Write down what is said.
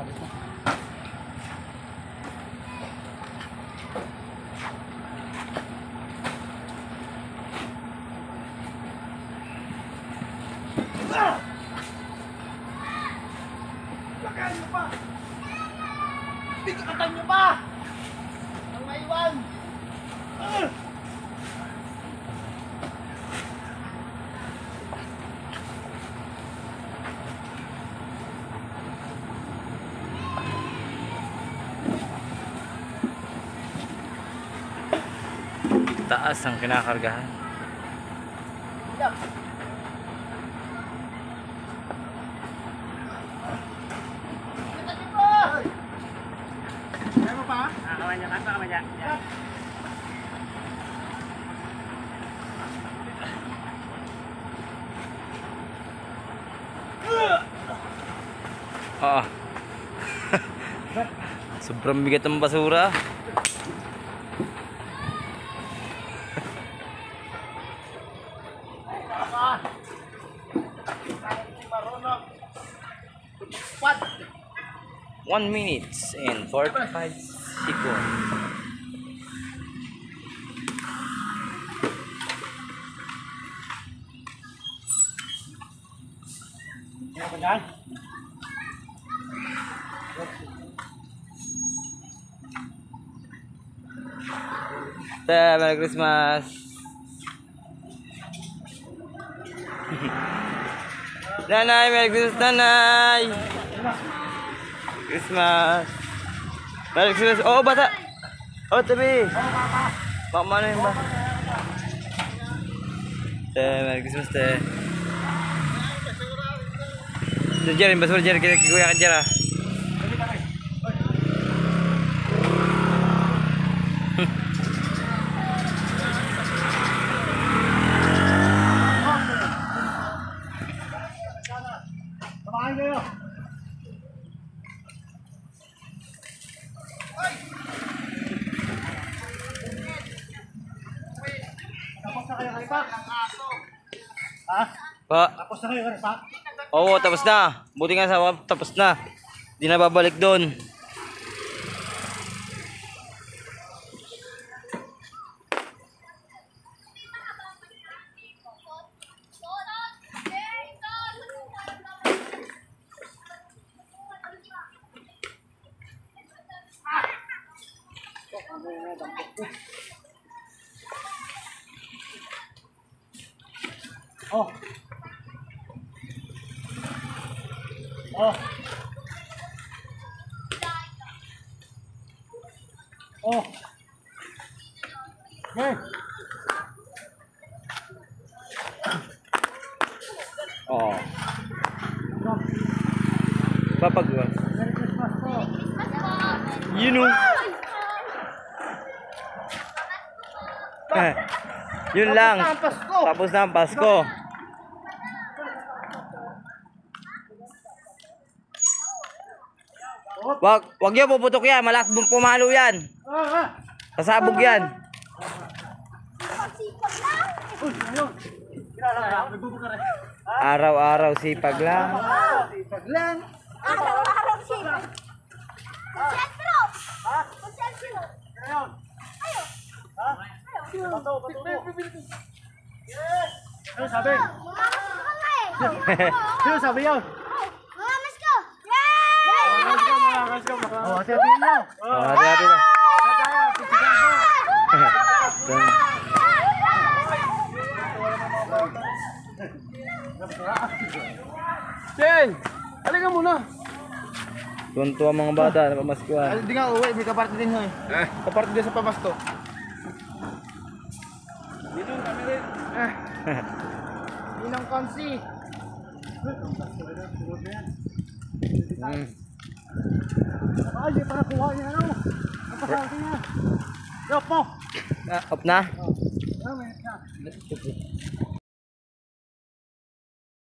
malapit na. Lakaan nyo pa! Bigatan nyo pa! Ang maiwan! Taas ang kinakargahan. Kaya mo pa? Kamay niya, kamay niya. Ah. Sobrang bigat ng basura. What? 1 minute and 45 seconds. Ano ba dyan? Merry Christmas. Nanay, Merry Christmas, Nanay. Christmas. Merry Christmas. Oh, bata. Oh, tabi. Mama na yun ba? Merry Christmas, te. Diyan, basura dyan. Kikuya ka dyan, ah. Samahan kayo! Tapos na kayo kalipak? Ha? Pa. Tapos na kayo kalipak? Oo, tapos na. Buti nga sa tapos na. Di na babalik doon. Oh. Oh. Oh. Hey. Oo. Papagawa. Merry Christmas po. You know. Yun lang. Tapos na ang Pasko. Wag niyo puputok yan. Malakas pumalo yan. Sasabog yan. Araw-araw sipag lang. Sipag lang. Araw-araw sipag. Konsentro! Konsentro! Ngayon. Ayo! Ha? Bato. Yes! Ano sabi? Mangamas ko nga eh! Sino sabi yun? Mangamas ko! Yay! Mangamas ka. Oh, sabi nyo. Hati-hati na. Sen! Halika muna. Tuntua mga bata na pamaskuhan. Hindi nga uwi, may kaparte din ho eh. Kaparte din sa pamasto. Dito kami rin. Ninang kansi. Ay, di pa nakuha niya ano. Napasalte niya. Yup mo. Off na? Ano, may na.